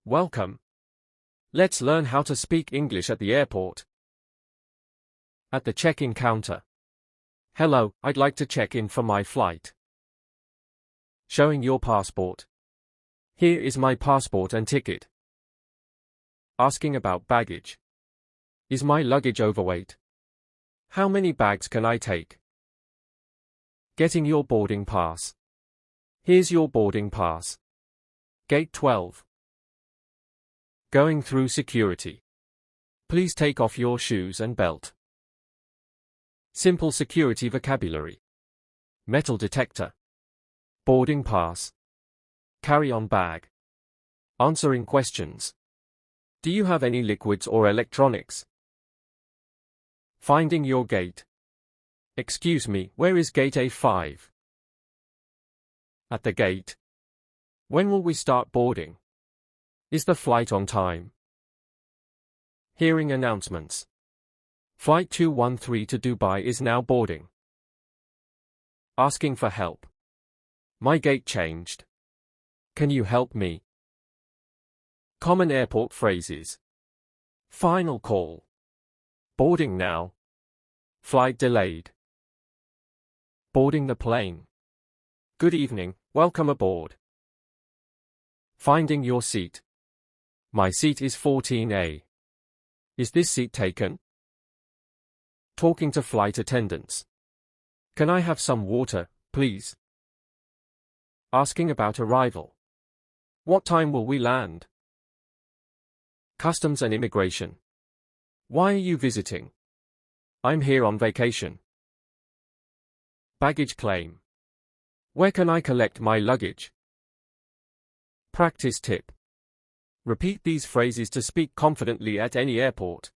Welcome. Let's learn how to speak English at the airport. At the check-in counter. Hello, I'd like to check in for my flight. Showing your passport. Here is my passport and ticket. Asking about baggage. Is my luggage overweight? How many bags can I take? Getting your boarding pass. Here's your boarding pass. Gate 12. Going through security. Please take off your shoes and belt. Simple security vocabulary. Metal detector. Boarding pass. Carry-on bag. Answering questions. Do you have any liquids or electronics? Finding your gate. Excuse me, where is gate A5? At the gate. When will we start boarding? Is the flight on time? Hearing announcements. Flight 213 to Dubai is now boarding. Asking for help. My gate changed. Can you help me? Common airport phrases. Final call. Boarding now. Flight delayed. Boarding the plane. Good evening, welcome aboard. Finding your seat. My seat is 14A. Is this seat taken? Talking to flight attendants. Can I have some water, please? Asking about arrival. What time will we land? Customs and immigration. Why are you visiting? I'm here on vacation. Baggage claim. Where can I collect my luggage? Practice tip. Repeat these phrases to speak confidently at any airport.